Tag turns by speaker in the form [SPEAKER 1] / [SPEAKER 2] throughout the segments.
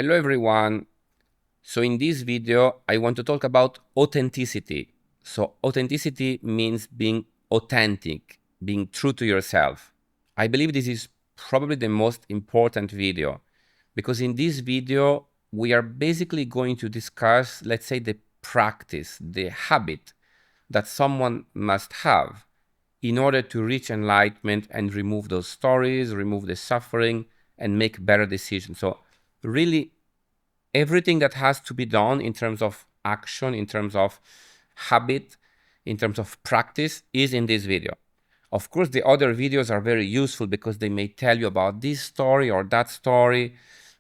[SPEAKER 1] Hello everyone. So in this video, I want to talk about authenticity. So authenticity means being authentic, being true to yourself. I believe this is probably the most important video because in this video, we are basically going to discuss, let's say, the practice, the habit that someone must have in order to reach enlightenment and remove those stories, remove the suffering, and make better decisions. So really, everything that has to be done in terms of action, in terms of habit, in terms of practice is in this video. Of course, the other videos are very useful because they may tell you about this story or that story.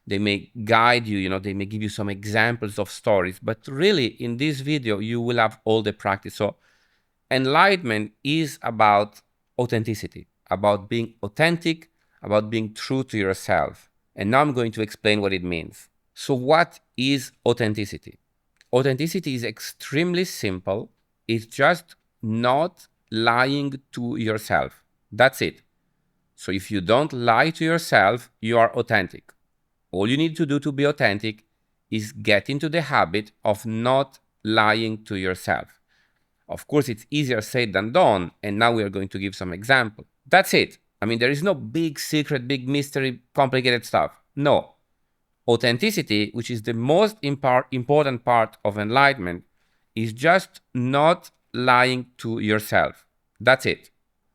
[SPEAKER 1] They may guide you, they may give you some examples of stories. But really, in this video, you will have all the practice. So enlightenment is about authenticity, about being authentic, about being true to yourself. And now I'm going to explain what it means. So what is authenticity? Authenticity is extremely simple. It's just not lying to yourself. That's it. So if you don't lie to yourself, you are authentic. All you need to do to be authentic is get into the habit of not lying to yourself. Of course, it's easier said than done, and now we are going to give some examples. That's it. I mean, there is no big secret, big mystery, complicated stuff. No. Authenticity, which is the most important part of enlightenment, is just not lying to yourself. That's it.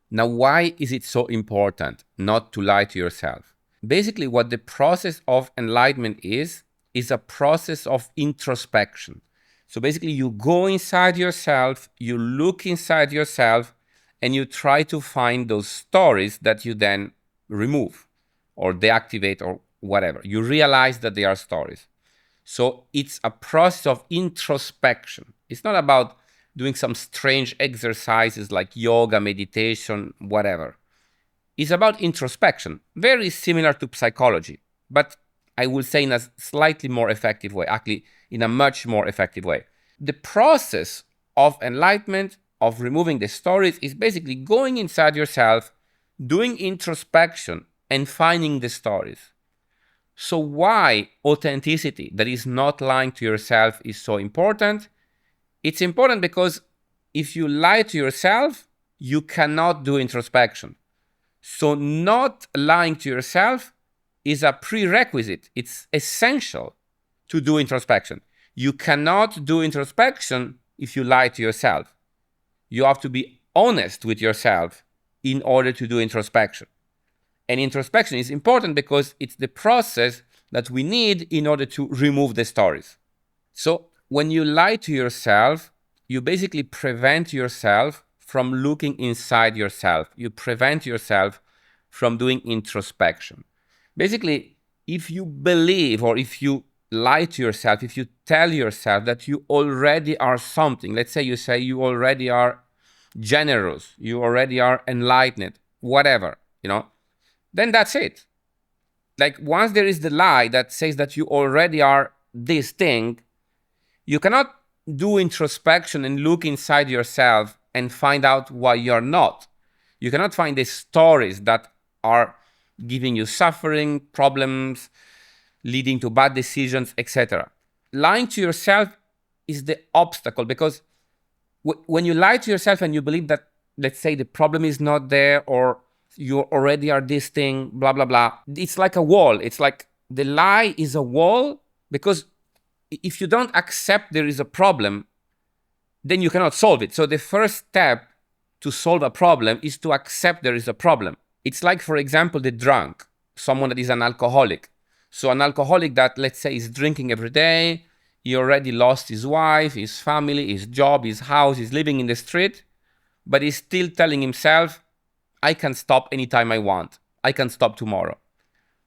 [SPEAKER 1] Now, why is it so important not to lie to yourself? Basically, what the process of enlightenment is a process of introspection. So basically, you go inside yourself, you look inside yourself, and you try to find those stories that you then remove or deactivate or whatever. You realize that they are stories. So it's a process of introspection. It's not about doing some strange exercises like yoga, meditation, whatever. It's about introspection, very similar to psychology, but I will say in a slightly more effective way, actually in a much more effective way. The process of enlightenment, of removing the stories, is basically going inside yourself, doing introspection, and finding the stories. So why authenticity, that is not lying to yourself, is so important? It's important because if you lie to yourself, you cannot do introspection. So not lying to yourself is a prerequisite. It's essential to do introspection. You cannot do introspection if you lie to yourself. You have to be honest with yourself in order to do introspection. And introspection is important because it's the process that we need in order to remove the stories. So when you lie to yourself, you basically prevent yourself from looking inside yourself. You prevent yourself from doing introspection. Basically, if you believe or if you lie to yourself, if you tell yourself that you already are something, let's say you already are generous, you already are enlightened, whatever, then that's it. Like once there is the lie that says that you already are this thing, you cannot do introspection and look inside yourself and find out why you're not. You cannot find the stories that are giving you suffering, problems, leading to bad decisions, etc. Lying to yourself is the obstacle because when you lie to yourself and you believe that, let's say, the problem is not there or you already are this thing, blah, blah, blah. It's like a wall. It's like the lie is a wall because if you don't accept there is a problem, then you cannot solve it. So the first step to solve a problem is to accept there is a problem. It's like, for example, the drunk, someone that is an alcoholic. So an alcoholic that, let's say, is drinking every day, he already lost his wife, his family, his job, his house, he's living in the street, but he's still telling himself, I can stop anytime I want. I can stop tomorrow.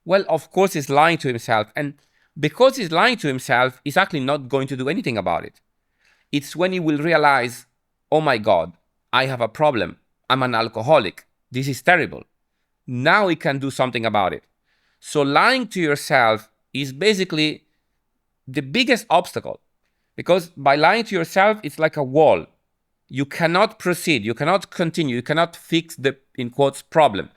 [SPEAKER 1] Well, of course, he's lying to himself. And because he's lying to himself, he's actually not going to do anything about it. It's when he will realize, oh my God, I have a problem. I'm an alcoholic. This is terrible. Now he can do something about it. So lying to yourself is basically the biggest obstacle. Because by lying to yourself, it's like a wall. You cannot proceed, you cannot continue, you cannot fix the, in quotes, problem.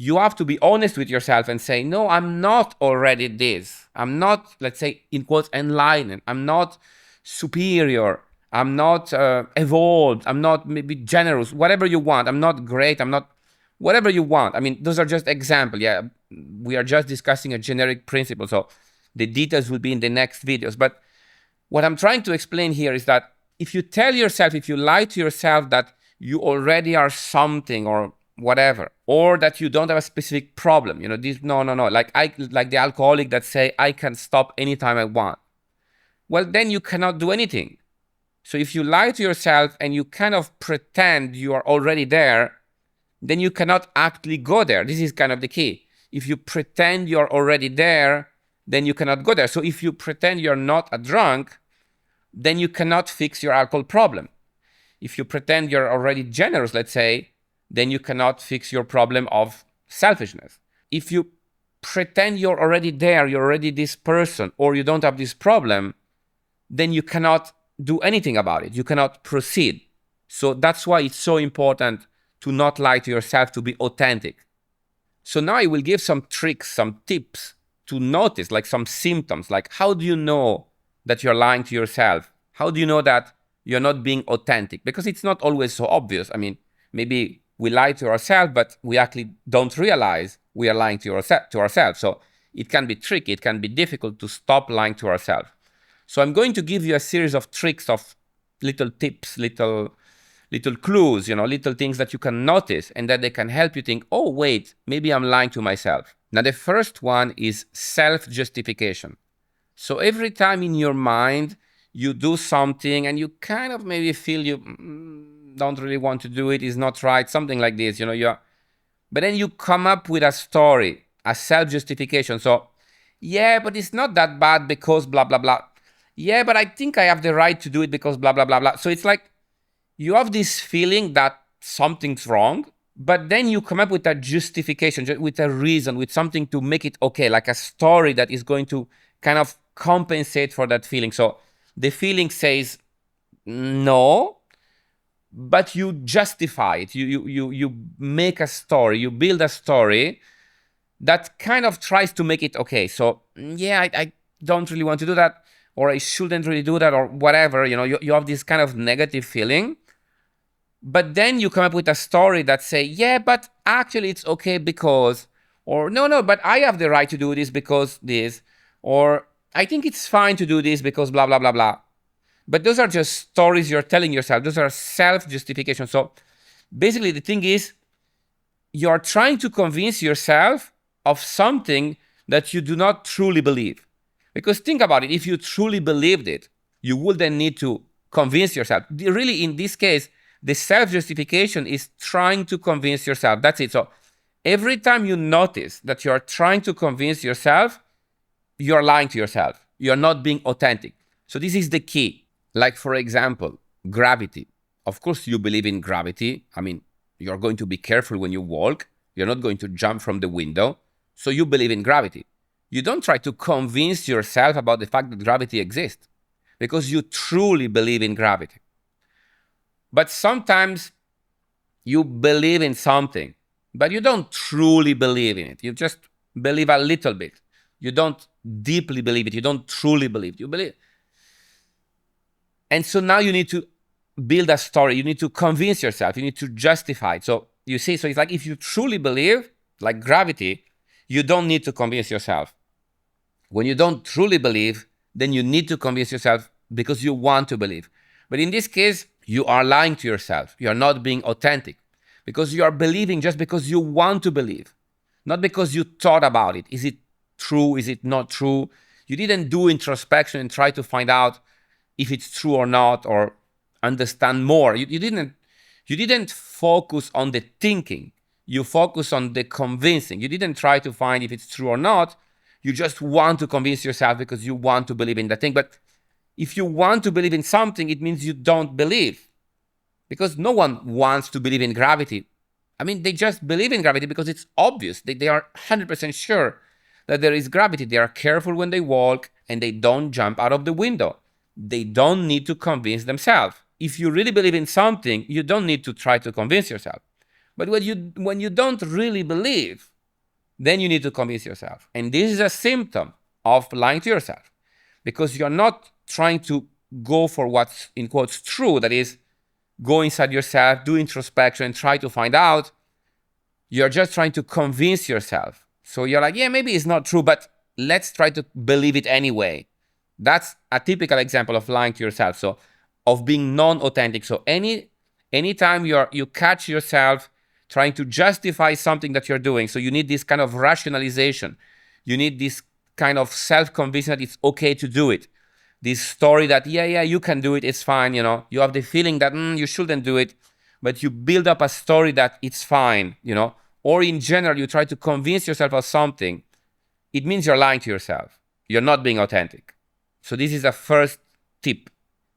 [SPEAKER 1] you have to be honest with yourself and say, no, I'm not already this. I'm not, let's say, in quotes, enlightened. I'm not superior. I'm not evolved. I'm not maybe generous, whatever you want. I'm not great. I'm not whatever you want. I mean, those are just examples. Yeah, we are just discussing a generic principle. So the details will be in the next videos. But what I'm trying to explain here is that if you tell yourself, if you lie to yourself that you already are something or whatever, or that you don't have a specific problem, this, no, like like the alcoholic that say, I can stop anytime I want. Well, then you cannot do anything. So if you lie to yourself and you kind of pretend you are already there, then you cannot actually go there. This is kind of the key. If you pretend you're already there, then you cannot go there. So if you pretend you're not a drunk, then you cannot fix your alcohol problem. If you pretend you're already generous, let's say, then you cannot fix your problem of selfishness. If you pretend you're already there, you're already this person, or you don't have this problem, then you cannot do anything about it. You cannot proceed. So that's why it's so important to not lie to yourself, to be authentic. So now I will give some tricks, some tips to notice, like some symptoms, like how do you know that you're lying to yourself? How do you know that you're not being authentic? Because it's not always so obvious. I mean, maybe we lie to ourselves, but we actually don't realize we are lying to ourselves. So it can be tricky. It can be difficult to stop lying to ourselves. So I'm going to give you a series of tricks, of little tips, little clues, little things that you can notice and that they can help you think, oh, wait, maybe I'm lying to myself. Now, the first one is self-justification. So every time in your mind you do something and you kind of maybe feel you don't really want to do it, is not right, something like this, but then you come up with a story, a self-justification. So, yeah, but it's not that bad because blah, blah, blah. Yeah, but I think I have the right to do it because blah, blah, blah, blah. So it's like you have this feeling that something's wrong, but then you come up with a justification, with a reason, with something to make it okay, like a story that is going to kind of compensate for that feeling. So the feeling says no, but you justify it. You make a story, you build a story that kind of tries to make it okay. So yeah, I don't really want to do that, or I shouldn't really do that, or whatever. You have this kind of negative feeling. But then you come up with a story that say, yeah, but actually it's okay because, or no, but I have the right to do this because this, or I think it's fine to do this because blah, blah, blah, blah. But those are just stories you're telling yourself. Those are self-justification. So basically the thing is, you're trying to convince yourself of something that you do not truly believe. Because think about it, if you truly believed it, you would then need to convince yourself. Really, in this case, the self-justification is trying to convince yourself. That's it. So every time you notice that you're trying to convince yourself, you're lying to yourself. You're not being authentic. So this is the key. Like, for example, gravity. Of course, you believe in gravity. I mean, you're going to be careful when you walk. You're not going to jump from the window. So you believe in gravity. You don't try to convince yourself about the fact that gravity exists because you truly believe in gravity. But sometimes you believe in something, but you don't truly believe in it. You just believe a little bit. You don't deeply believe it. You don't truly believe it. You believe. And so now you need to build a story. You need to convince yourself. You need to justify it. So you see, so it's like if you truly believe, like gravity, you don't need to convince yourself. When you don't truly believe, then you need to convince yourself because you want to believe. But in this case, you are lying to yourself. You are not being authentic because you are believing just because you want to believe, not because you thought about it. Is it true? Is it not true? You didn't do introspection and try to find out if it's true or not, or understand more. You didn't focus on the thinking. You focus on the convincing. You didn't try to find if it's true or not. You just want to convince yourself because you want to believe in that thing. But if you want to believe in something, it means you don't believe. Because no one wants to believe in gravity. I mean, they just believe in gravity because it's obvious. They are 100% sure that there is gravity. They are careful when they walk and they don't jump out of the window. They don't need to convince themselves. If you really believe in something, you don't need to try to convince yourself. But when you don't really believe, then you need to convince yourself. And this is a symptom of lying to yourself, because you're not trying to go for what's, in quotes, true. That is, go inside yourself, do introspection, and try to find out. You're just trying to convince yourself. So you're like, yeah, maybe it's not true, but let's try to believe it anyway. That's a typical example of lying to yourself. So of being non-authentic. So anytime you catch yourself trying to justify something that you're doing, so you need this kind of rationalization. You need this kind of self-convincing that it's okay to do it. This story that, yeah, you can do it, it's fine, you know. You have the feeling that you shouldn't do it, but you build up a story that it's fine, you know. Or in general, you try to convince yourself of something. It means you're lying to yourself. You're not being authentic. So this is the first tip.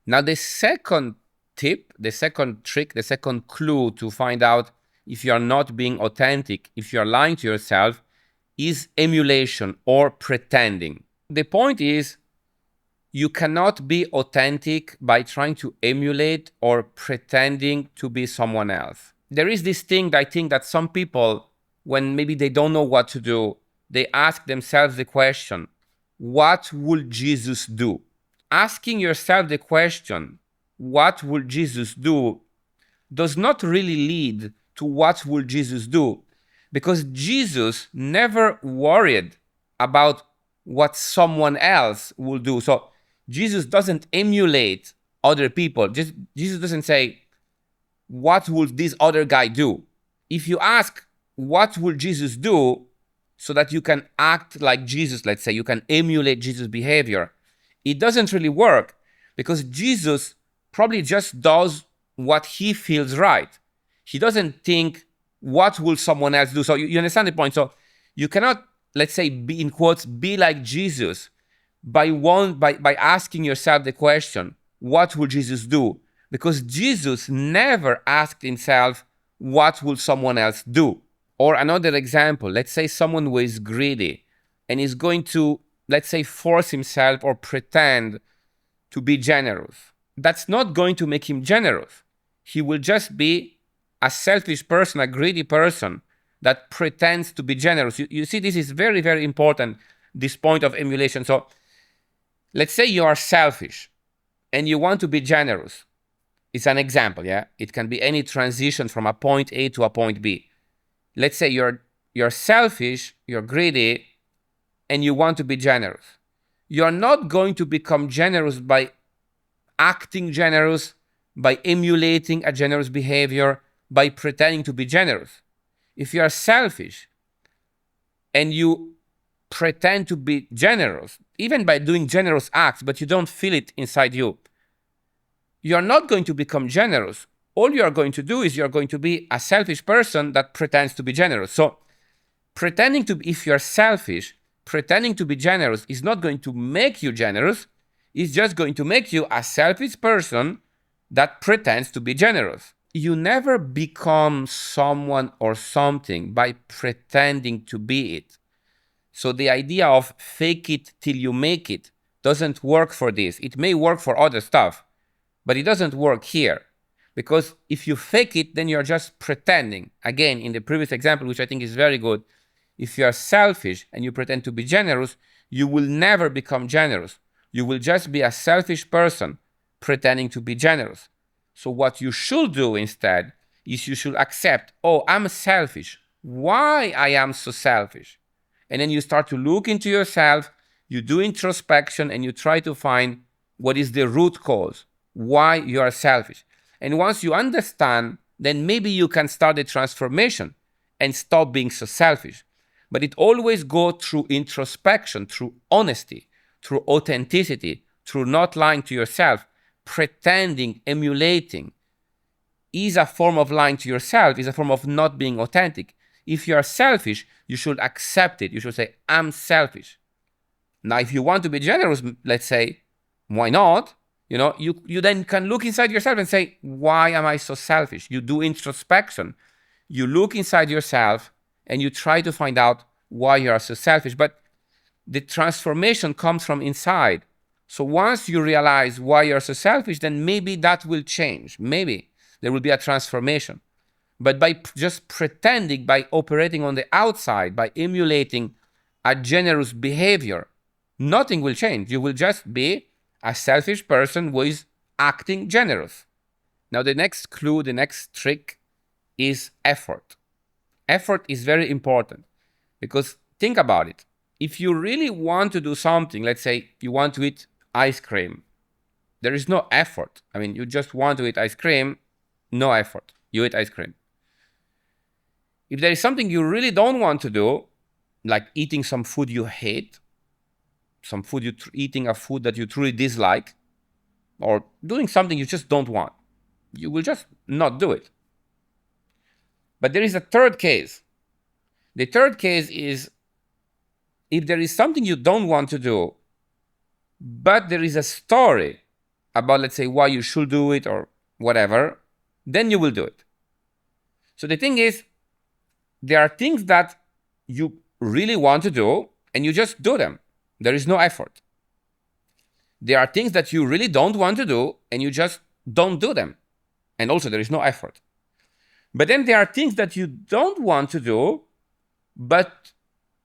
[SPEAKER 1] Now, the second tip, the second trick, the second clue to find out if you're not being authentic, if you're lying to yourself, is emulation or pretending. The point is, you cannot be authentic by trying to emulate or pretending to be someone else. There is this thing that I think that some people, when maybe they don't know what to do, they ask themselves the question, what would Jesus do? Asking yourself the question, what would Jesus do, does not really lead to what will Jesus do, because Jesus never worried about what someone else will do. So Jesus doesn't emulate other people. Jesus doesn't say, what will this other guy do? If you ask, what will Jesus do, so that you can act like Jesus, let's say, you can emulate Jesus' behavior, it doesn't really work, because Jesus probably just does what he feels right. He doesn't think, what will someone else do? So you understand the point? So you cannot, let's say, be, in quotes, be like Jesus by asking yourself the question, what will Jesus do? Because Jesus never asked himself, what will someone else do? Or another example, let's say someone who is greedy and is going to, let's say, force himself or pretend to be generous. That's not going to make him generous. He will just be a selfish person, a greedy person that pretends to be generous. You see, this is very, very important, this point of emulation. So let's say you are selfish and you want to be generous. It's an example, yeah? It can be any transition from a point A to a point B. Let's say you're selfish, you're greedy, and you want to be generous. You're not going to become generous by acting generous, by emulating a generous behavior, by pretending to be generous. If you are selfish and you pretend to be generous, even by doing generous acts, but you don't feel it inside you, you're not going to become generous. All you're going to do is you're going to be a selfish person that pretends to be generous. So pretending to be, if you're selfish, pretending to be generous is not going to make you generous. It's just going to make you a selfish person that pretends to be generous. You never become someone or something by pretending to be it. So the idea of fake it till you make it doesn't work for this. It may work for other stuff, but it doesn't work here. Because if you fake it, then you're just pretending. Again, in the previous example, which I think is very good, if you are selfish and you pretend to be generous, you will never become generous. You will just be a selfish person pretending to be generous. So what you should do instead is you should accept, oh, I'm selfish. Why I am so selfish? And then you start to look into yourself, you do introspection, and you try to find what is the root cause, why you are selfish. And once you understand, then maybe you can start a transformation and stop being so selfish. But it always goes through introspection, through honesty, through authenticity, through not lying to yourself. Pretending, emulating is a form of lying to yourself, is a form of not being authentic. If you are selfish, you should accept it. You should say, I'm selfish. Now, if you want to be generous, let's say, why not? You know, you then can look inside yourself and say, why am I so selfish? You do introspection. You look inside yourself and you try to find out why you are so selfish. But the transformation comes from inside. So once you realize why you're so selfish, then maybe that will change. Maybe there will be a transformation. But by just pretending, by operating on the outside, by emulating a generous behavior, nothing will change. You will just be a selfish person who is acting generous. Now, the next clue, the next trick is effort. Effort is very important because think about it. If you really want to do something, let's say you want to eat ice cream, there is no effort. I mean, you just want to eat ice cream, no effort. You eat ice cream. If there is something you really don't want to do, like eating some food you hate, some food eating a food that you truly dislike, or doing something you just don't want, you will just not do it. But there is a third case. The third case is if there is something you don't want to do, but there is a story about, let's say, why you should do it or whatever, then you will do it. So the thing is, there are things that you really want to do and you just do them. There is no effort. There are things that you really don't want to do and you just don't do them. And also there is no effort. But then there are things that you don't want to do, but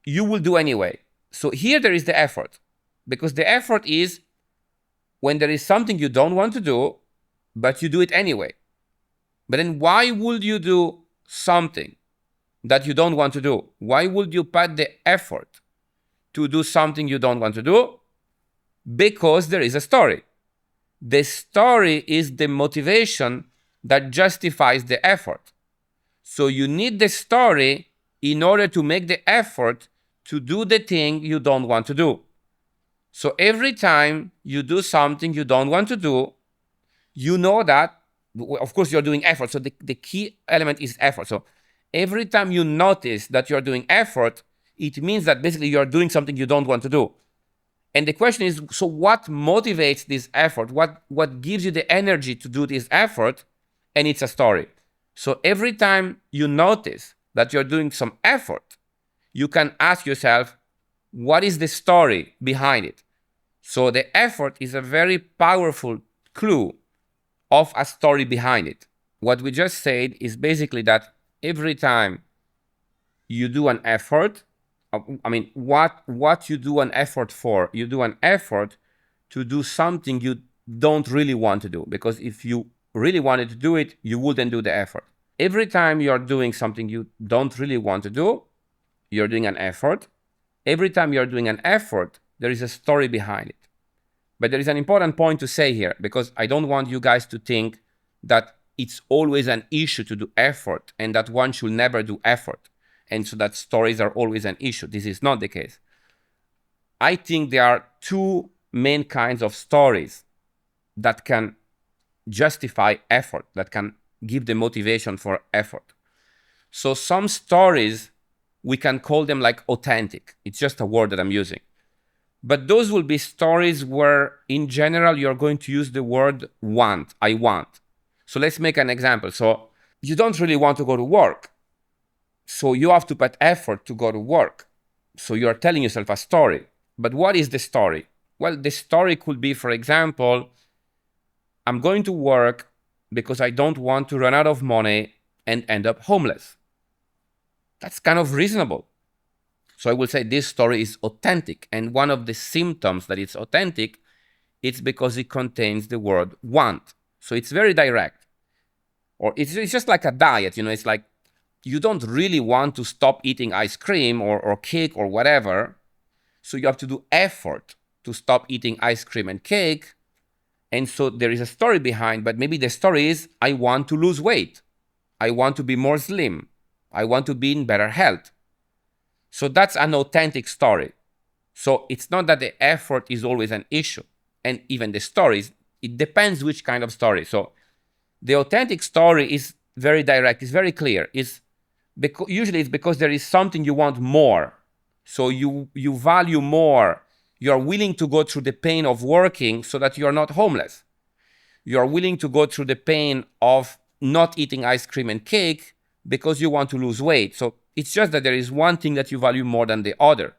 [SPEAKER 1] you will do anyway. So here there is the effort. Because the effort is when there is something you don't want to do, but you do it anyway. But then why would you do something that you don't want to do? Why would you put the effort to do something you don't want to do? Because there is a story. The story is the motivation that justifies the effort. So you need the story in order to make the effort to do the thing you don't want to do. So every time you do something you don't want to do, you know that, of course, you're doing effort. So the key element is effort. So every time you notice that you're doing effort, it means that basically you're doing something you don't want to do. And the question is, so what motivates this effort? What gives you the energy to do this effort? And it's a story. So every time you notice that you're doing some effort, you can ask yourself, what is the story behind it? So the effort is a very powerful clue of a story behind it. What we just said is basically that every time you do an effort, I mean, what you do an effort for? You do an effort to do something you don't really want to do. Because if you really wanted to do it, you wouldn't do the effort. Every time you're doing something you don't really want to do, you're doing an effort. Every time you're doing an effort, there is a story behind it. But there is an important point to say here, because I don't want you guys to think that it's always an issue to do effort and that one should never do effort. And so that stories are always an issue. This is not the case. I think there are two main kinds of stories that can justify effort, that can give the motivation for effort. So some stories, we can call them like authentic. It's just a word that I'm using. But those will be stories where, in general, you're going to use the word want, I want. So let's make an example. So you don't really want to go to work. So you have to put effort to go to work. So you're telling yourself a story. But what is the story? Well, the story could be, for example, I'm going to work because I don't want to run out of money and end up homeless. That's kind of reasonable. So I will say this story is authentic. And one of the symptoms that it's authentic, it's because it contains the word want. So it's very direct. Or it's just like a diet, it's like you don't really want to stop eating ice cream or cake or whatever. So you have to do effort to stop eating ice cream and cake. And so there is a story behind, but maybe the story is, I want to lose weight. I want to be more slim. I want to be in better health. So that's an authentic story. So it's not that the effort is always an issue. And even the stories, it depends which kind of story. So the authentic story is very direct, it's very clear. Usually it's because there is something you want more. So you value more. You're willing to go through the pain of working so that you're not homeless. You're willing to go through the pain of not eating ice cream and cake because you want to lose weight. So it's just that there is one thing that you value more than the other.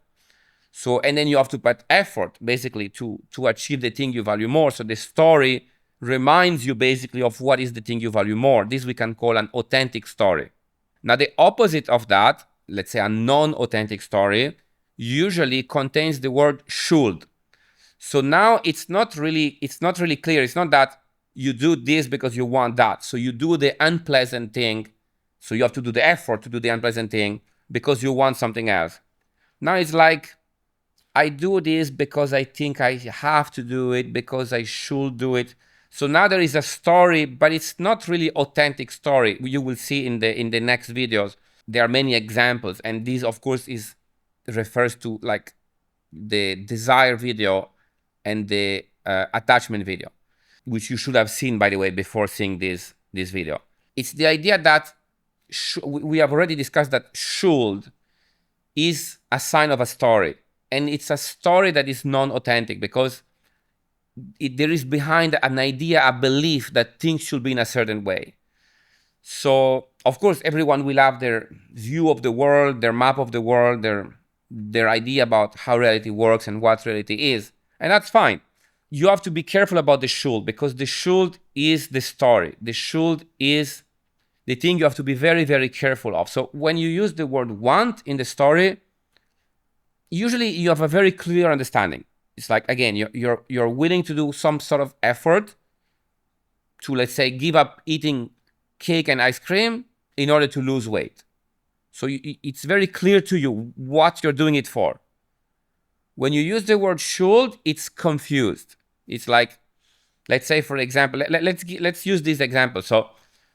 [SPEAKER 1] So, and then you have to put effort basically to achieve the thing you value more. So the story reminds you basically of what is the thing you value more. This we can call an authentic story. Now, the opposite of that, let's say a non-authentic story, usually contains the word should. So now it's not really clear. It's not that you do this because you want that. So you do the unpleasant thing. So you have to do the effort to do the unpleasant thing because you want something else. Now it's like, I do this because I think I have to do it, because I should do it. So now there is a story, but it's not really authentic story. You will see in the next videos. There are many examples, and this of course refers to like the desire video and the attachment video, which you should have seen, by the way, before seeing this video. It's the idea that we have already discussed that should is a sign of a story, and it's a story that is non-authentic because there is behind an idea, a belief that things should be in a certain way. So of course everyone will have their view of the world, their map of the world, their idea about how reality works and what reality is, and that's fine. You have to be careful about the should, because the should is the story. The should is the thing you have to be very, very careful of. So when you use the word want in the story, usually you have a very clear understanding. It's like, again, you're willing to do some sort of effort to, let's say, give up eating cake and ice cream in order to lose weight. So it's very clear to you what you're doing it for. When you use the word should, it's confused. It's like, let's say, for example, let's use this example. So,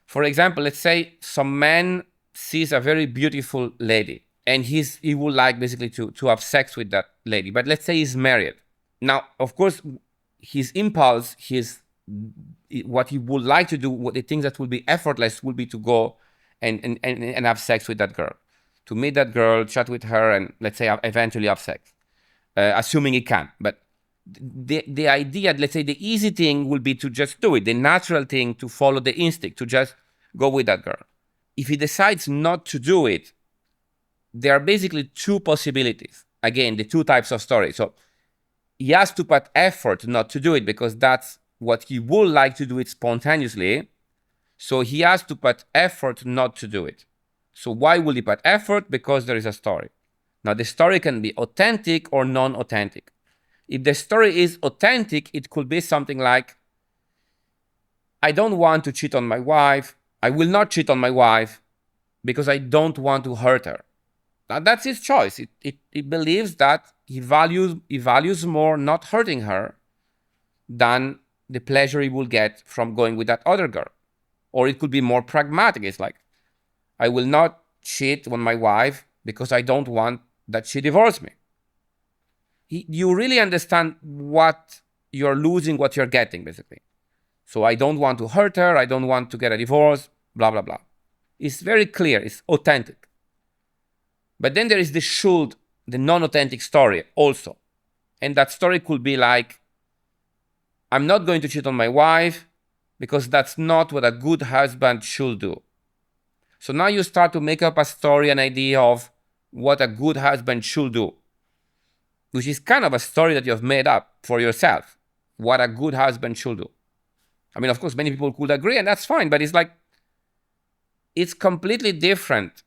[SPEAKER 1] for example, let's say some man sees a very beautiful lady, and he would like basically to have sex with that lady. But let's say he's married. Now, of course, his impulse, what he would like to do, what the things that will be effortless would be to go and have sex with that girl, to meet that girl, chat with her, and let's say eventually have sex, assuming he can. But the idea, let's say the easy thing will be to just do it, the natural thing, to follow the instinct, to just go with that girl. If he decides not to do it, there are basically two possibilities. Again, the two types of story. So he has to put effort not to do it because that's what he would like to do it spontaneously. So he has to put effort not to do it. So why will he put effort? Because there is a story. Now the story can be authentic or non-authentic. If the story is authentic, it could be something like, I don't want to cheat on my wife. I will not cheat on my wife because I don't want to hurt her. Now that's his choice. It believes that he values more not hurting her than the pleasure he will get from going with that other girl. Or it could be more pragmatic. It's like, I will not cheat on my wife because I don't want that she divorce me. You really understand what you're losing, what you're getting, basically. So I don't want to hurt her. I don't want to get a divorce, blah, blah, blah. It's very clear. It's authentic. But then there is the should, the non-authentic story also. And that story could be like, I'm not going to cheat on my wife because that's not what a good husband should do. So now you start to make up a story, an idea of what a good husband should do, which is kind of a story that you have made up for yourself, what a good husband should do. I mean, of course, many people could agree, and that's fine, but it's like, it's completely different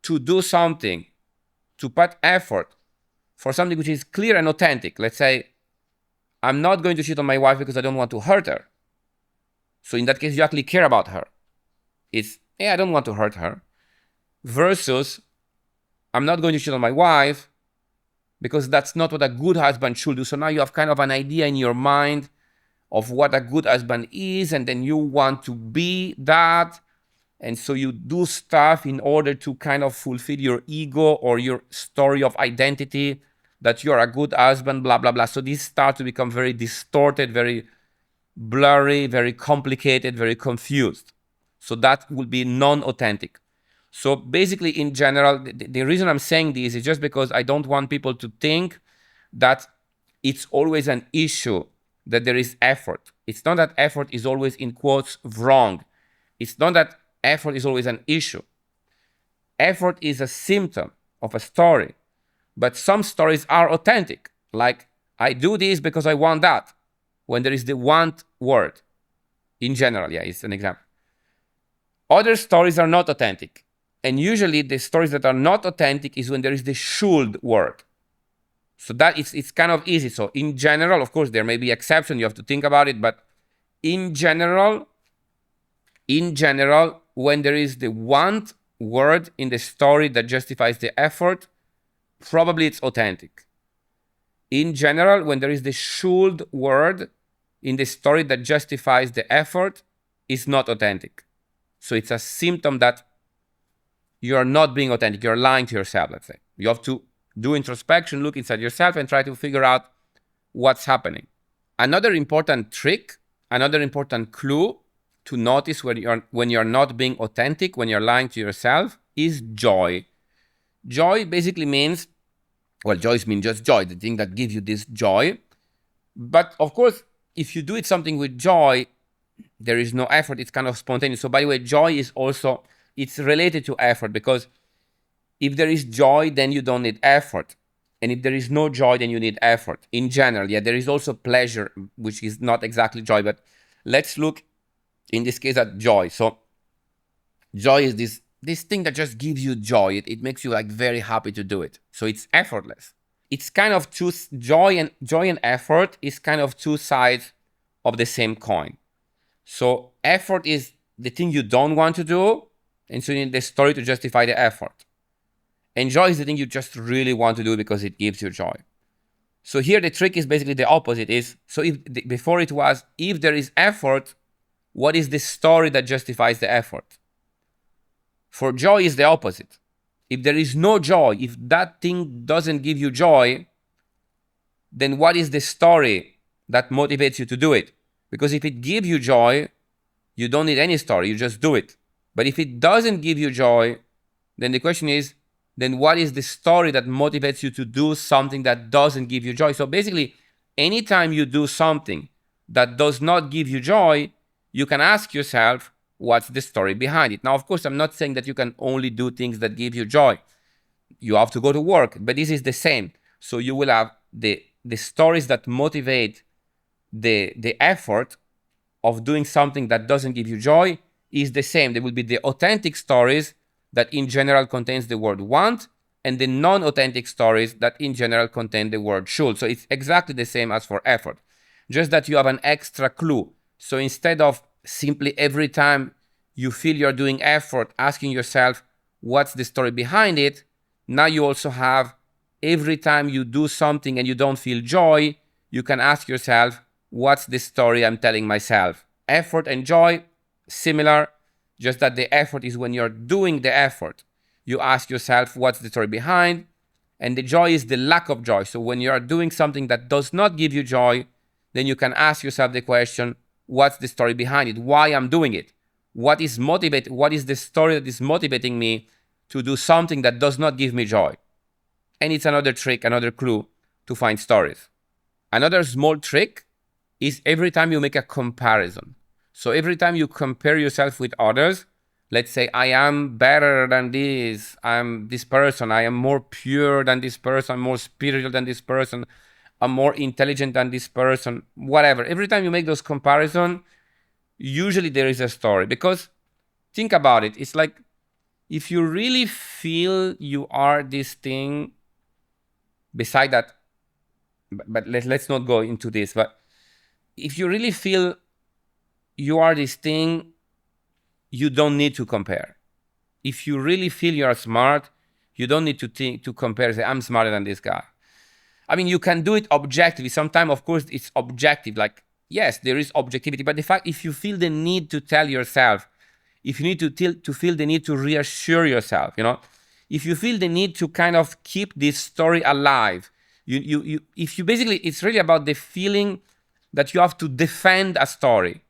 [SPEAKER 1] to do something, to put effort for something which is clear and authentic. Let's say, I'm not going to cheat on my wife because I don't want to hurt her. So in that case, you actually care about her. It's, I don't want to hurt her. Versus, I'm not going to cheat on my wife because that's not what a good husband should do. So now you have kind of an idea in your mind of what a good husband is, and then you want to be that. And so you do stuff in order to kind of fulfill your ego or your story of identity that you're a good husband, blah, blah, blah. So these start to become very distorted, very blurry, very complicated, very confused. So that will be non-authentic. So basically, in general, the reason I'm saying this is just because I don't want people to think that it's always an issue, that there is effort. It's not that effort is always, in quotes, wrong. It's not that effort is always an issue. Effort is a symptom of a story. But some stories are authentic. Like, I do this because I want that. when there is the want word. In general, yeah, it's an example. Other stories are not authentic. And usually the stories that are not authentic is when there is the should word. So that it's kind of easy. So in general, of course, there may be exceptions. You have to think about it. But in general, when there is the want word in the story that justifies the effort, probably it's authentic. In general, when there is the should word in the story that justifies the effort, it's not authentic. So it's a symptom that you're not being authentic. You're lying to yourself, let's say. You have to do introspection, look inside yourself, and try to figure out what's happening. Another important trick, another important clue to notice when you're not being authentic, when you're lying to yourself, is joy. Joy basically means, well, joy means just joy, the thing that gives you this joy. But of course, if you do it something with joy, there is no effort, it's kind of spontaneous. So by the way, joy is also, it's related to effort, because if there is joy, then you don't need effort. And if there is no joy, then you need effort. In general, yeah, there is also pleasure, which is not exactly joy, but let's look in this case at joy. So joy is this thing that just gives you joy. It makes you like very happy to do it. So it's effortless. It's kind of joy and effort is kind of two sides of the same coin. So effort is the thing you don't want to do, and so you need the story to justify the effort. And joy is the thing you just really want to do because it gives you joy. So here the trick is basically the opposite. So before it was, if there is effort, what is the story that justifies the effort? For joy is the opposite. If there is no joy, if that thing doesn't give you joy, then what is the story that motivates you to do it? Because if it gives you joy, you don't need any story, you just do it. But if it doesn't give you joy, then the question is, then what is the story that motivates you to do something that doesn't give you joy? So basically, anytime you do something that does not give you joy, you can ask yourself, what's the story behind it? Now, of course, I'm not saying that you can only do things that give you joy. You have to go to work, but this is the same. So you will have the stories that motivate the effort of doing something that doesn't give you joy is the same. There will be the authentic stories that in general contains the word want, and the non-authentic stories that in general contain the word should. So it's exactly the same as for effort, just that you have an extra clue. So instead of simply every time you feel you're doing effort, asking yourself, what's the story behind it? Now you also have, every time you do something and you don't feel joy, you can ask yourself, what's the story I'm telling myself? Effort and joy, similar, just that the effort is when you're doing the effort. You ask yourself, what's the story behind? And the joy is the lack of joy. So when you're doing something that does not give you joy, then you can ask yourself the question, what's the story behind it? Why I'm doing it? What is the story that is motivating me to do something that does not give me joy? And it's another trick, another clue to find stories. Another small trick is every time you make a comparison. So every time you compare yourself with others, let's say I am better than this, I'm this person, I am more pure than this person, I'm more spiritual than this person, I'm more intelligent than this person, whatever. Every time you make those comparisons, usually there is a story. Because think about it, it's like if you really feel you are this thing, beside that, but let's not go into this, but if you really feel you are this thing, you don't need to compare. If you really feel you are smart, you don't need to compare, say, I'm smarter than this guy. I mean, you can do it objectively. Sometimes, of course, it's objective. Like, yes, there is objectivity. But the fact, if you feel the need to tell yourself, if you need to feel the need to reassure yourself, if you feel the need to kind of keep this story alive, if you basically, it's really about the feeling that you have to defend a story.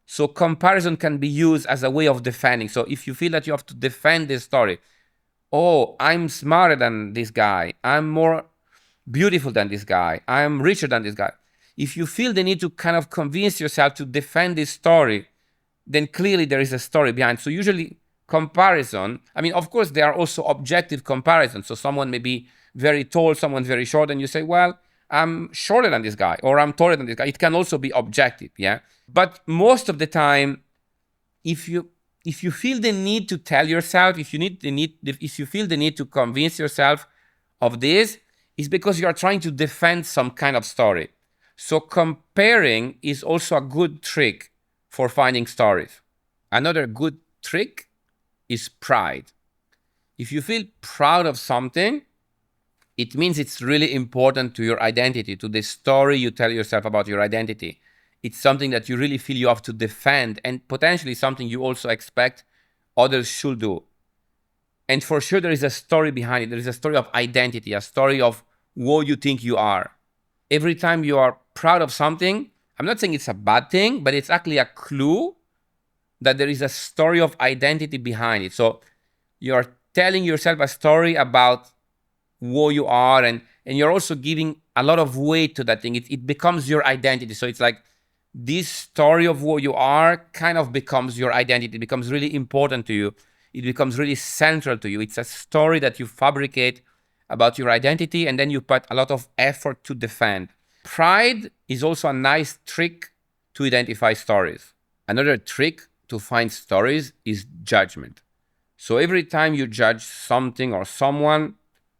[SPEAKER 1] So comparison can be used as a way of defending. So if you feel that you have to defend this story, oh, I'm smarter than this guy, I'm more beautiful than this guy, I'm richer than this guy. If you feel the need to kind of convince yourself to defend this story, then clearly there is a story behind. So usually comparison, I mean, of course, there are also objective comparisons. So someone may be very tall, someone's very short, and you say, well, I'm shorter than this guy, or I'm taller than this guy. It can also be objective, yeah? But most of the time, if you feel the need to tell yourself, if you feel the need to convince yourself of this, is because you are trying to defend some kind of story. So comparing is also a good trick for finding stories. Another good trick is pride. If you feel proud of something, it means it's really important to your identity, to the story you tell yourself about your identity. It's something that you really feel you have to defend, and potentially something you also expect others should do. And for sure, there is a story behind it. There is a story of identity, a story of who you think you are. Every time you are proud of something, I'm not saying it's a bad thing, but it's actually a clue that there is a story of identity behind it. So you're telling yourself a story about who you are, and you're also giving a lot of weight to that thing. It becomes your identity. So it's like this story of who you are kind of becomes your identity. It becomes really important to you. It becomes really central to you. It's a story that you fabricate about your identity, and then you put a lot of effort to defend. Pride is also a nice trick to identify stories. Another trick to find stories is judgment. So every time you judge something or someone,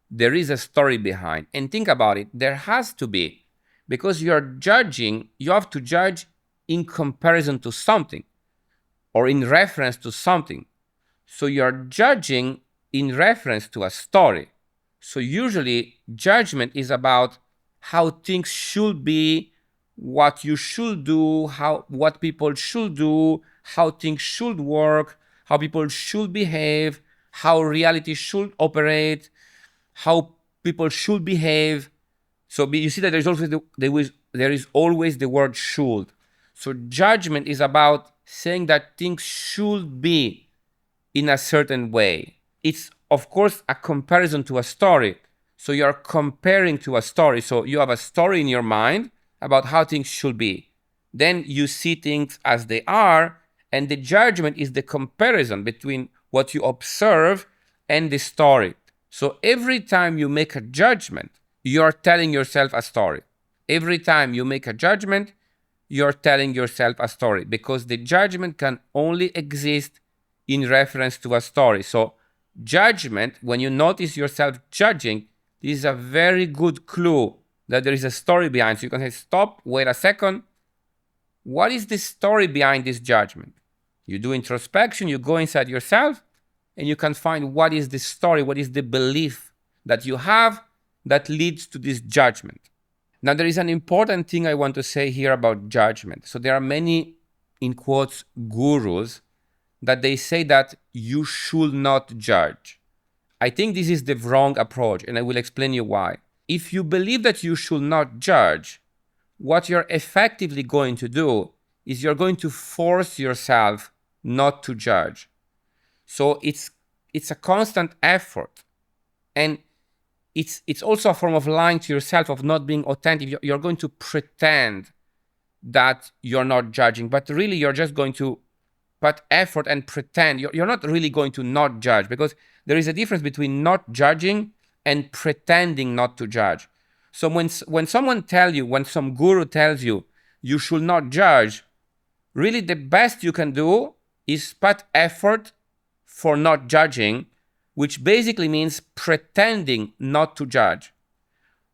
[SPEAKER 1] there is a story behind. And think about it, there has to be. Because you're judging, you have to judge in comparison to something or in reference to something. So you're judging in reference to a story. So usually judgment is about how things should be, what you should do, what people should do, how things should work, how people should behave, how reality should operate, how people should behave. So you see that there is always the word should. So judgment is about saying that things should be in a certain way. It's, of course, a comparison to a story. So you're comparing to a story. So you have a story in your mind about how things should be. Then you see things as they are, and the judgment is the comparison between what you observe and the story. So every time you make a judgment, you're telling yourself a story. Every time you make a judgment, you're telling yourself a story, because the judgment can only exist in reference to a story. So judgment, when you notice yourself judging, this is a very good clue that there is a story behind. So you can say, stop, wait a second. What is the story behind this judgment? You do introspection, you go inside yourself, and you can find what is the story, what is the belief that you have that leads to this judgment. Now, there is an important thing I want to say here about judgment. So there are many, in quotes, gurus that they say that you should not judge. I think this is the wrong approach, and I will explain you why. If you believe that you should not judge, what you're effectively going to do is you're going to force yourself not to judge. So it's a constant effort. And it's also a form of lying to yourself, of not being authentic. You're going to pretend that you're not judging, but really you're just going to put effort and pretend. You're not really going to not judge, because there is a difference between not judging and pretending not to judge. So when some guru tells you you should not judge, really the best you can do is put effort for not judging, which basically means pretending not to judge.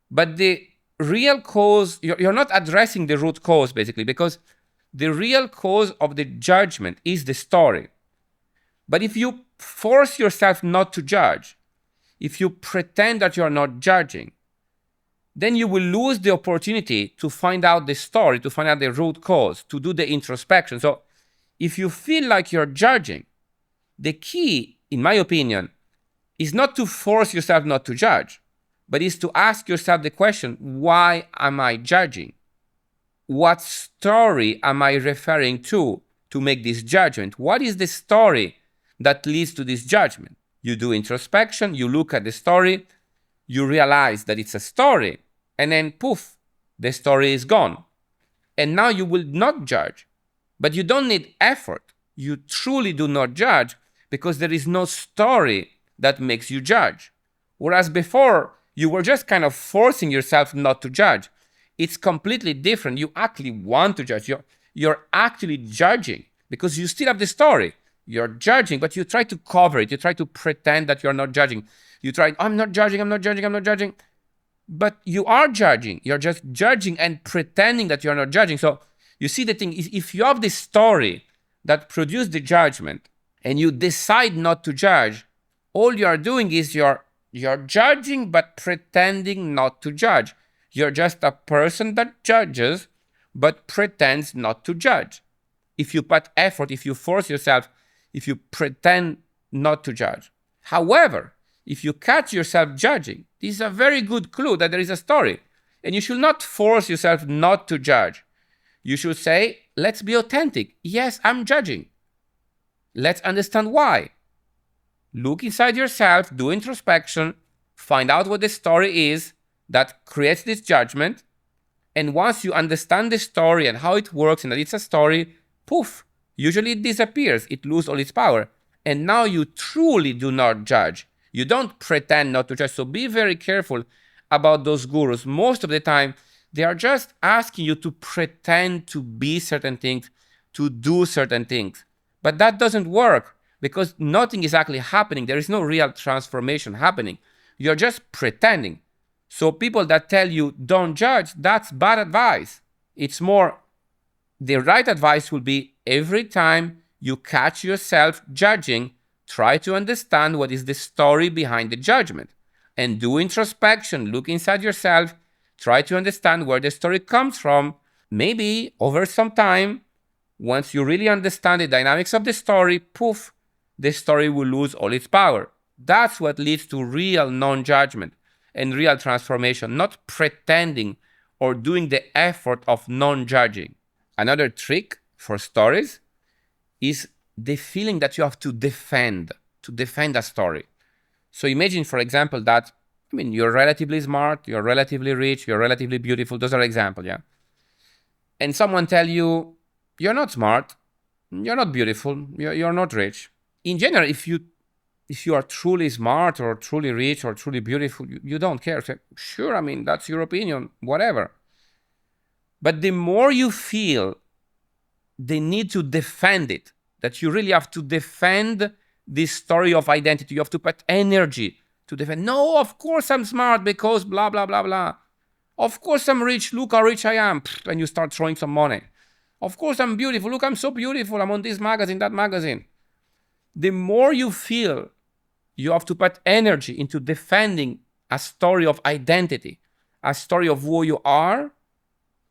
[SPEAKER 1] But the real cause, you're not addressing the root cause, basically, because the real cause of the judgment is the story. But if you force yourself not to judge, if you pretend that you're not judging, then you will lose the opportunity to find out the story, to find out the root cause, to do the introspection. So if you feel like you're judging, the key, in my opinion, is not to force yourself not to judge, but is to ask yourself the question, why am I judging? What story am I referring to make this judgment? What is the story that leads to this judgment? You do introspection, you look at the story, you realize that it's a story, and then poof, the story is gone. And now you will not judge, but you don't need effort. You truly do not judge because there is no story that makes you judge. Whereas before, You were just kind of forcing yourself not to judge. It's completely different. You actually want to judge. You're actually judging because you still have the story. You're judging, but you try to cover it. You try to pretend that you're not judging. You try, I'm not judging, I'm not judging, I'm not judging. But you are judging. You're just judging and pretending that you're not judging. So you see, the thing is, if you have this story that produced the judgment and you decide not to judge, all you are doing is you're judging but pretending not to judge. You're just a person that judges but pretends not to judge. If you put effort, if you force yourself, if you pretend not to judge. However, if you catch yourself judging, this is a very good clue that there is a story. And you should not force yourself not to judge. You should say, let's be authentic. Yes, I'm judging. Let's understand why. Look inside yourself, do introspection, find out what the story is that creates this judgment. And once you understand the story and how it works and that it's a story, poof, usually it disappears. It loses all its power. And now you truly do not judge. You don't pretend not to judge. So be very careful about those gurus. Most of the time, they are just asking you to pretend to be certain things, to do certain things. But that doesn't work because nothing is actually happening. There is no real transformation happening. You're just pretending. So people that tell you don't judge, that's bad advice. It's more, the right advice will be every time you catch yourself judging, try to understand what is the story behind the judgment and do introspection. Look inside yourself, try to understand where the story comes from. Maybe over some time, once you really understand the dynamics of the story, poof, the story will lose all its power. That's what leads to real non-judgment and real transformation, not pretending or doing the effort of non-judging. Another trick for stories is the feeling that you have to defend a story. So imagine, for example, that, you're relatively smart, you're relatively rich, you're relatively beautiful. Those are examples, yeah? And someone tell you, you're not smart, you're not beautiful, you're not rich. In general, if you are truly smart or truly rich or truly beautiful, you don't care. Say, sure, that's your opinion, whatever. But the more you feel the need to defend it, that you really have to defend this story of identity, you have to put energy to defend. No, of course I'm smart because blah, blah, blah, blah. Of course I'm rich, look how rich I am. And you start throwing some money. Of course I'm beautiful, look, I'm so beautiful, I'm on this magazine, that magazine. The more you feel you have to put energy into defending a story of identity, a story of who you are,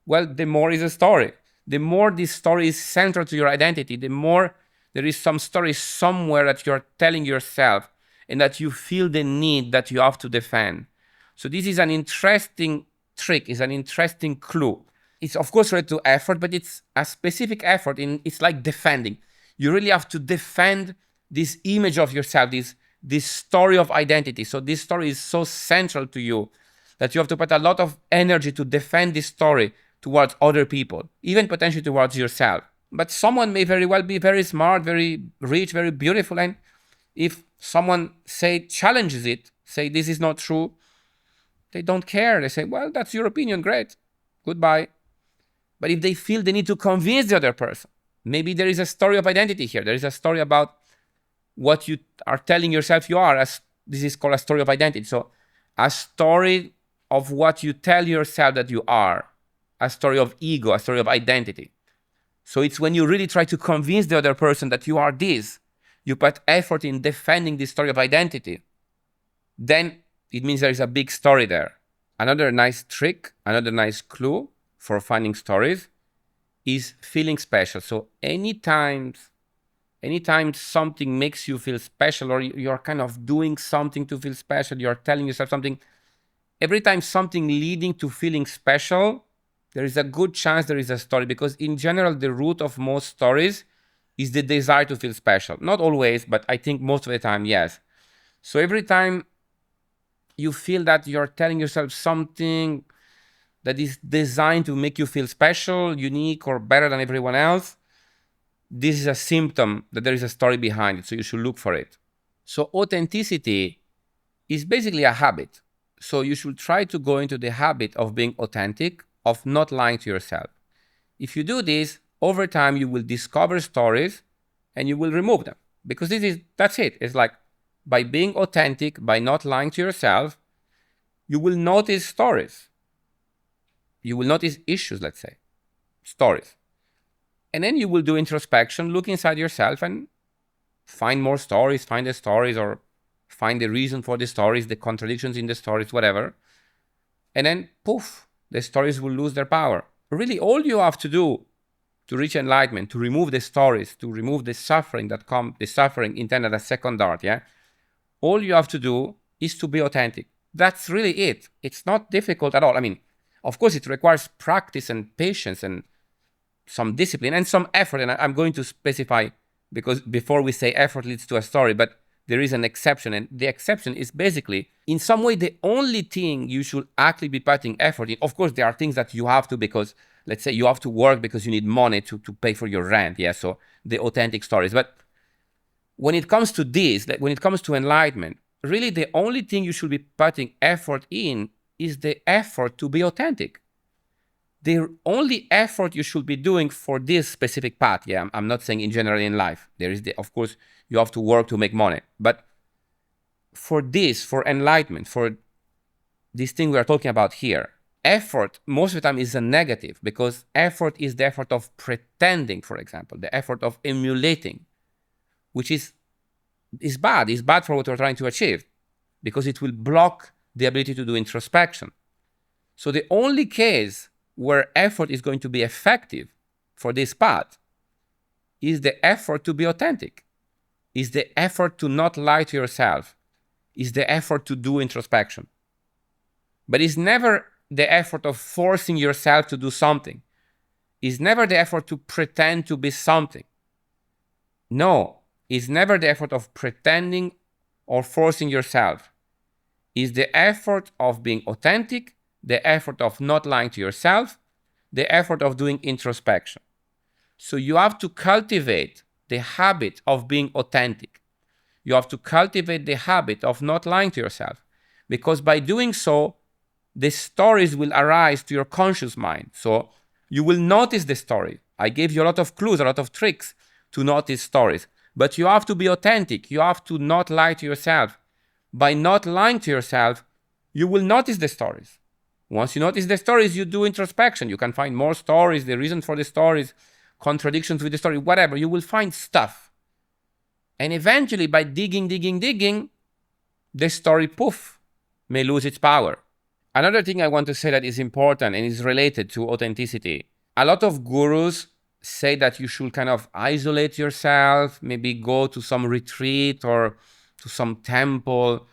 [SPEAKER 1] well, the more is a story. The more this story is central to your identity, the more there is some story somewhere that you're telling yourself and that you feel the need that you have to defend. So this is an interesting trick, is an interesting clue. It's of course related to effort, but it's a specific effort. It's like defending. You really have to defend this image of yourself, this story of identity. So this story is so central to you that you have to put a lot of energy to defend this story towards other people, even potentially towards yourself. But someone may very well be very smart, very rich, very beautiful, and if someone challenges it, say this is not true, they don't care. They say, well, that's your opinion, great, goodbye. But if they feel they need to convince the other person, maybe there is a story of identity here. There is a story about what you are telling yourself you are. This is called a story of identity. So a story of what you tell yourself that you are. A story of ego, a story of identity. So it's when you really try to convince the other person that you are this, you put effort in defending this story of identity, then it means there is a big story there. Another nice trick, another nice clue for finding stories is feeling special. So anytime something makes you feel special, or you're kind of doing something to feel special, you're telling yourself something, every time something leading to feeling special, there is a good chance there is a story, because in general, the root of most stories is the desire to feel special. Not always, but I think most of the time, yes. So every time you feel that you're telling yourself something that is designed to make you feel special, unique, or better than everyone else, this is a symptom that there is a story behind it, so you should look for it. So authenticity is basically a habit. So you should try to go into the habit of being authentic, of not lying to yourself. If you do this, over time you will discover stories and you will remove them. Because that's it. It's like by being authentic, by not lying to yourself, you will notice stories. You will notice issues, let's say, stories. And then you will do introspection, look inside yourself and find more stories, find the stories or find the reason for the stories, the contradictions in the stories, whatever. And then poof, the stories will lose their power. Really, all you have to do to reach enlightenment, to remove the stories, to remove the suffering that comes, the suffering intended as second art, yeah? All you have to do is to be authentic. That's really it. It's not difficult at all. I mean, of course, it requires practice and patience and some discipline and some effort. And I'm going to specify, because before we say effort leads to a story, but there is an exception. And the exception is basically, in some way, the only thing you should actually be putting effort in. Of course, there are things that you have to, because let's say you have to work because you need money to pay for your rent. Yeah, so the authentic stories. But when it comes to this, when it comes to enlightenment, really the only thing you should be putting effort in is the effort to be authentic. The only effort you should be doing for this specific path, yeah, I'm not saying in general in life. There is, of course, you have to work to make money. But for this, for enlightenment, for this thing we are talking about here, effort most of the time is a negative, because effort is the effort of pretending, for example, the effort of emulating, which is bad. It's bad for what we're trying to achieve, because it will block the ability to do introspection. So the only case where effort is going to be effective for this path is the effort to be authentic, is the effort to not lie to yourself, is the effort to do introspection. But it's never the effort of forcing yourself to do something. It's never the effort to pretend to be something. No, it's never the effort of pretending or forcing yourself. It's the effort of being authentic, the effort of not lying to yourself, the effort of doing introspection. So you have to cultivate the habit of being authentic. You have to cultivate the habit of not lying to yourself, because by doing so, the stories will arise to your conscious mind. So you will notice the story. I gave you a lot of clues, a lot of tricks to notice stories. But you have to be authentic. You have to not lie to yourself. By not lying to yourself, you will notice the stories. Once you notice the stories, you do introspection. You can find more stories, the reason for the stories, contradictions with the story, whatever. You will find stuff. And eventually, by digging, the story, poof, may lose its power. Another thing I want to say that is important and is related to authenticity. A lot of gurus say that you should kind of isolate yourself, maybe go to some retreat or to some temple,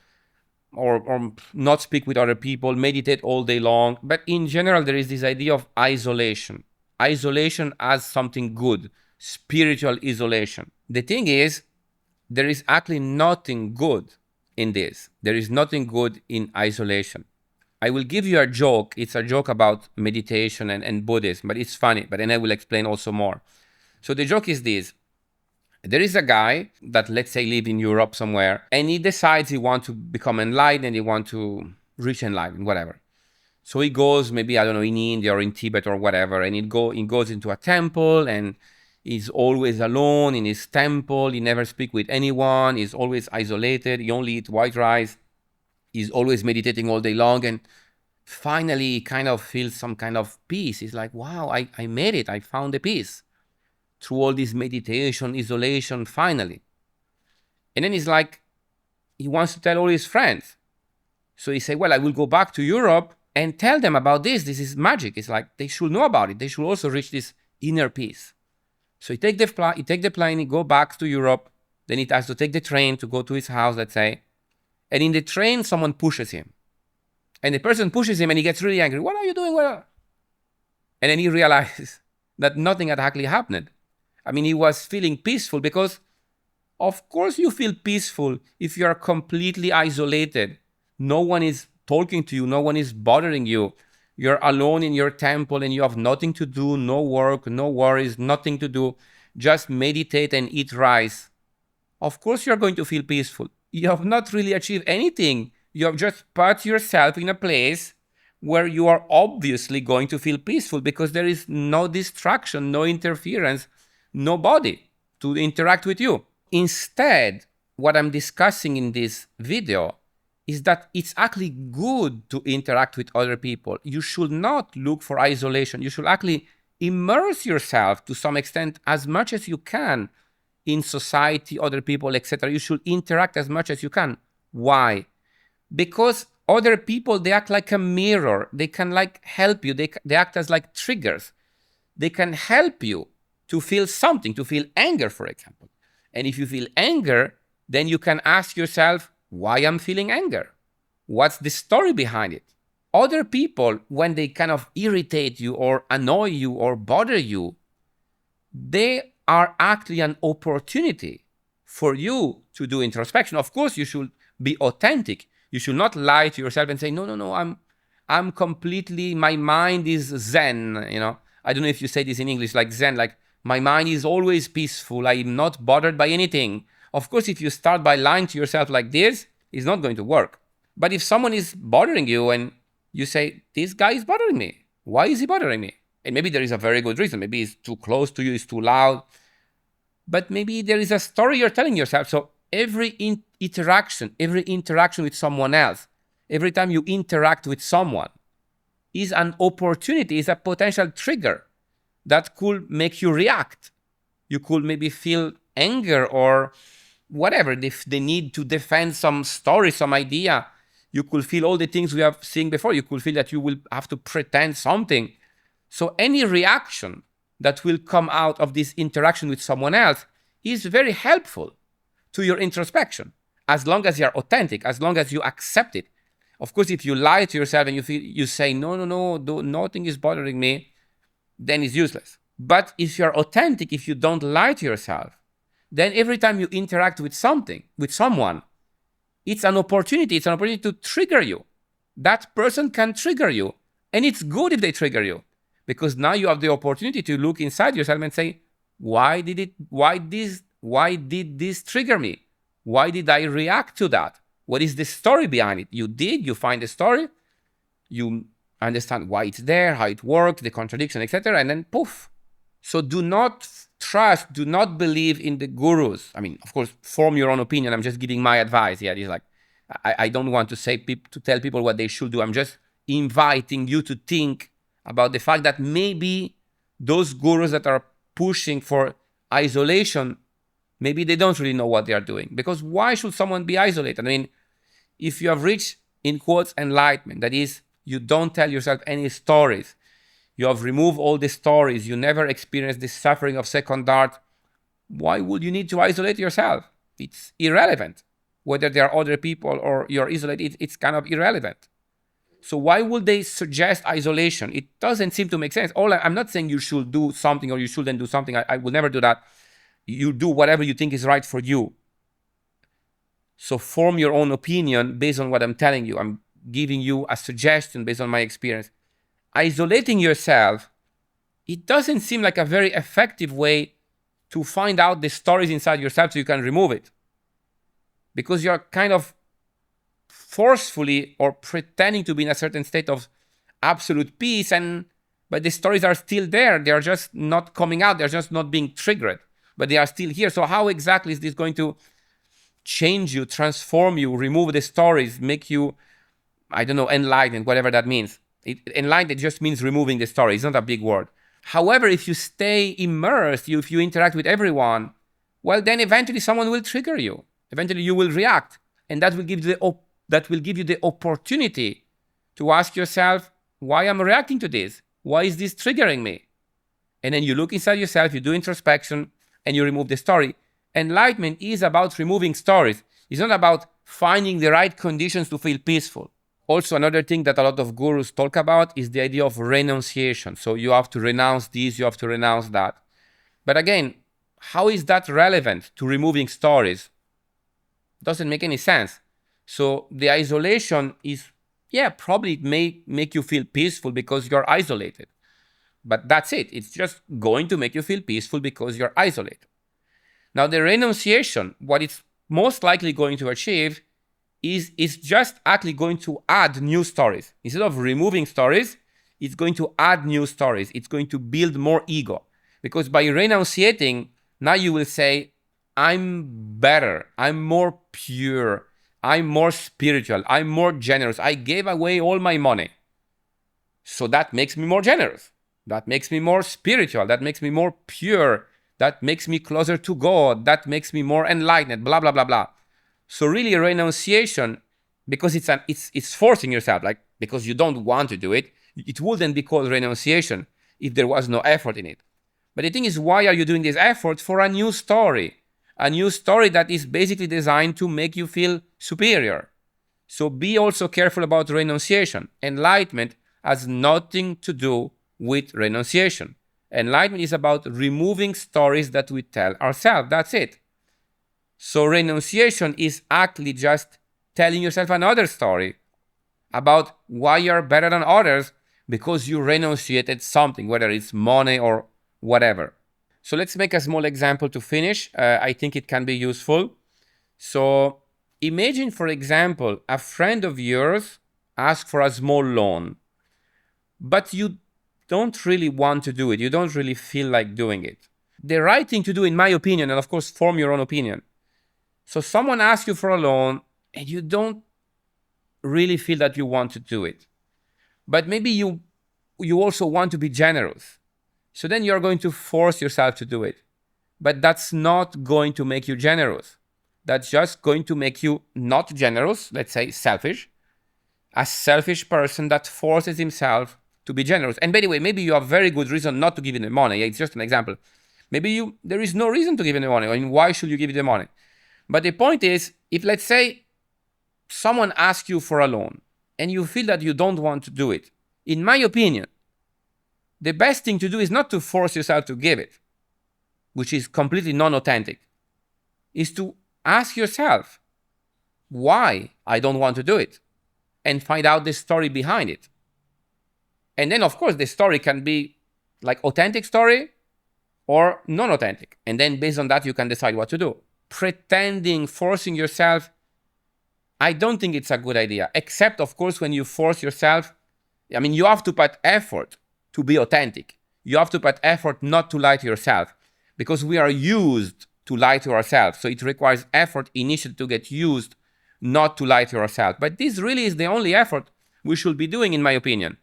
[SPEAKER 1] or not speak with other people, meditate all day long. But in general, there is this idea of isolation. Isolation as something good, spiritual isolation. The thing is, there is actually nothing good in this. There is nothing good in isolation. I will give you a joke. It's a joke about meditation and Buddhism, but it's funny. But then I will explain also more. So the joke is this. There is a guy that, let's say, lives in Europe somewhere, and he decides he wants to become enlightened and he wants to reach enlightenment, whatever. So he goes, maybe, I don't know, in India or in Tibet or whatever, and he goes into a temple and he's always alone in his temple. He never speaks with anyone. He's always isolated. He only eats white rice. He's always meditating all day long, and finally he kind of feels some kind of peace. He's like, wow, I made it. I found the peace through all this meditation, isolation, finally. And then he's like, he wants to tell all his friends. So he said, well, I will go back to Europe and tell them about this. This is magic. It's like, they should know about it. They should also reach this inner peace. So he take the plane, he go back to Europe. Then he has to take the train to go to his house, let's say. And in the train, someone pushes him. And the person pushes him and he gets really angry. What are you doing? And then he realizes that nothing had actually happened. I mean, he was feeling peaceful, because of course you feel peaceful if you are completely isolated. No one is talking to you. No one is bothering you. You're alone in your temple and you have nothing to do, no work, no worries, nothing to do. Just meditate and eat rice. Of course you're going to feel peaceful. You have not really achieved anything You have just put yourself in a place where you are obviously going to feel peaceful because there is no distraction, no interference, nobody to interact with you. Instead, what I'm discussing in this video is that it's actually good to interact with other people. You should not look for isolation. You should actually immerse yourself to some extent as much as you can in society, other people, etc. You should interact as much as you can. Why? Because other people, they act like a mirror. They can like help you. They act as like triggers. They can help you to feel something, to feel anger, for example. And if you feel anger, then you can ask yourself, why I'm feeling anger? What's the story behind it? Other people, when they kind of irritate you or annoy you or bother you, they are actually an opportunity for you to do introspection. Of course, you should be authentic. You should not lie to yourself and say, no, I'm completely, my mind is Zen, you know. I don't know if you say this in English, like Zen, like my mind is always peaceful. I'm not bothered by anything. Of course, if you start by lying to yourself like this, it's not going to work. But if someone is bothering you and you say, this guy is bothering me, why is he bothering me? And maybe there is a very good reason. Maybe he's too close to you, he's too loud. But maybe there is a story you're telling yourself. So every interaction with someone else, every time you interact with someone, is an opportunity, is a potential trigger that could make you react. You could maybe feel anger or whatever, the need to defend some story, some idea. You could feel all the things we have seen before. You could feel that you will have to pretend something. So any reaction that will come out of this interaction with someone else is very helpful to your introspection, as long as you're authentic, as long as you accept it. Of course, if you lie to yourself and you say, no, nothing is bothering me, then it's useless. But if you're authentic, if you don't lie to yourself, then every time you interact with someone, it's an opportunity to trigger you. That person can trigger you. And it's good if they trigger you, because now you have the opportunity to look inside yourself and say, why did this trigger me? Why did I react to that? What is the story behind it? You find the story, you understand why it's there, how it works, the contradiction, etc., and then poof. So do not believe in the gurus. I mean, of course, form your own opinion. I'm just giving my advice. Yeah, it's like, I don't want to tell people what they should do. I'm just inviting you to think about the fact that maybe those gurus that are pushing for isolation, maybe they don't really know what they are doing. Because why should someone be isolated? I mean, if you have reached, in quotes, enlightenment, that is, you don't tell yourself any stories, you have removed all the stories, you never experienced the suffering of second thought, why would you need to isolate yourself? It's irrelevant. Whether there are other people or you're isolated, it's kind of irrelevant. So why would they suggest isolation? It doesn't seem to make sense. I'm not saying you should do something or you shouldn't do something. I will never do that. You do whatever you think is right for you. So form your own opinion based on what I'm telling you. I'm giving you a suggestion based on my experience. Isolating yourself, it doesn't seem like a very effective way to find out the stories inside yourself so you can remove it. Because you're kind of forcefully or pretending to be in a certain state of absolute peace, but the stories are still there. They are just not coming out. They're just not being triggered, but they are still here. So how exactly is this going to change you, transform you, remove the stories, make you, I don't know, enlightened, whatever that means? Enlightened just means removing the story. It's not a big word. However, if you stay immersed, if you interact with everyone, well, then eventually someone will trigger you. Eventually you will react, and that will give you the opportunity to ask yourself, why am I reacting to this? Why is this triggering me? And then you look inside yourself, you do introspection, and you remove the story. Enlightenment is about removing stories. It's not about finding the right conditions to feel peaceful. Also, another thing that a lot of gurus talk about is the idea of renunciation. So you have to renounce this, you have to renounce that. But again, how is that relevant to removing stories? Doesn't make any sense. So the isolation is, probably it may make you feel peaceful because you're isolated. But that's it. It's just going to make you feel peaceful because you're isolated. Now, the renunciation, what it's most likely going to achieve is just actually going to add new stories. Instead of removing stories, it's going to add new stories. It's going to build more ego. Because by renunciating, now you will say, I'm better, I'm more pure, I'm more spiritual, I'm more generous. I gave away all my money. So that makes me more generous. That makes me more spiritual. That makes me more pure. That makes me closer to God. That makes me more enlightened, blah, blah, blah, blah. So really renunciation, because it's forcing yourself, like because you don't want to do it, it wouldn't be called renunciation if there was no effort in it. But the thing is, why are you doing this effort? For a new story. A new story that is basically designed to make you feel superior. So be also careful about renunciation. Enlightenment has nothing to do with renunciation. Enlightenment is about removing stories that we tell ourselves. That's it. So renunciation is actually just telling yourself another story about why you're better than others because you renunciated something, whether it's money or whatever. So let's make a small example to finish. I think it can be useful. So imagine, for example, a friend of yours asks for a small loan, but you don't really want to do it. You don't really feel like doing it. The right thing to do, in my opinion, and of course, form your own opinion. So someone asks you for a loan and you don't really feel that you want to do it. But maybe you also want to be generous. So then you're going to force yourself to do it. But that's not going to make you generous. That's just going to make you not generous, let's say selfish. A selfish person that forces himself to be generous. And by the way, maybe you have very good reason not to give him the money. It's just an example. Maybe there is no reason to give him the money. I mean, why should you give him the money? But the point is, if let's say someone asks you for a loan and you feel that you don't want to do it, in my opinion, the best thing to do is not to force yourself to give it, which is completely non-authentic, is to ask yourself why I don't want to do it and find out the story behind it. And then, of course, the story can be like authentic story or non-authentic. And then based on that, you can decide what to do. Pretending, forcing yourself, I don't think it's a good idea, except, of course, when you force yourself. I mean, you have to put effort to be authentic. You have to put effort not to lie to yourself, because we are used to lie to ourselves. So it requires effort initially to get used not to lie to ourselves. But this really is the only effort we should be doing, in my opinion.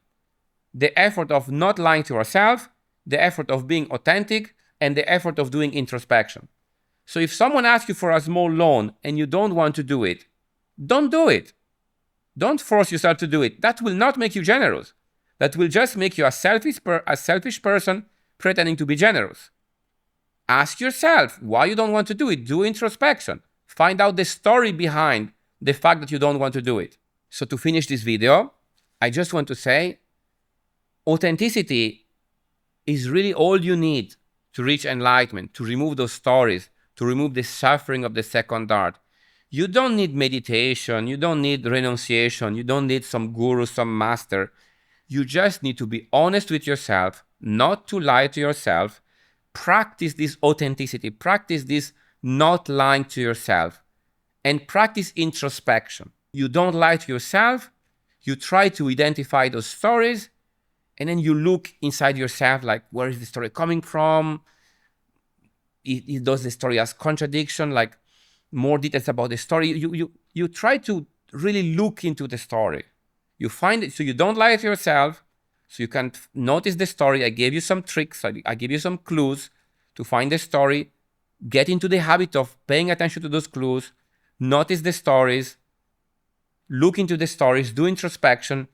[SPEAKER 1] The effort of not lying to ourselves, the effort of being authentic, and the effort of doing introspection. So if someone asks you for a small loan and you don't want to do it, don't do it. Don't force yourself to do it. That will not make you generous. That will just make you a selfish person pretending to be generous. Ask yourself why you don't want to do it. Do introspection. Find out the story behind the fact that you don't want to do it. So to finish this video, I just want to say, authenticity is really all you need to reach enlightenment, to remove those stories, to remove the suffering of the second art. You don't need meditation, you don't need renunciation, you don't need some guru, some master. You just need to be honest with yourself, not to lie to yourself. Practice this authenticity, practice this not lying to yourself, and practice introspection. You don't lie to yourself, you try to identify those stories, and then you look inside yourself, like, where is the story coming from? Does the story has contradiction, like more details about the story? You try to really look into the story. You find it, so you don't lie to yourself, so you can notice the story. I gave you some tricks, I give you some clues to find the story. Get into the habit of paying attention to those clues, notice the stories, look into the stories, do introspection,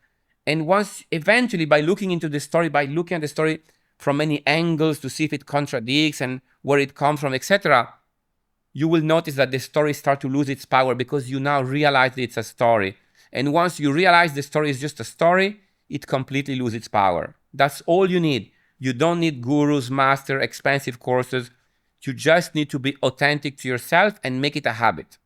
[SPEAKER 1] and once, eventually, by looking into the story, by looking at the story from many angles to see if it contradicts and where it comes from, etc., you will notice that the story starts to lose its power because you now realize that it's a story. And once you realize the story is just a story, it completely loses its power. That's all you need. You don't need gurus, master, expensive courses. You just need to be authentic to yourself and make it a habit.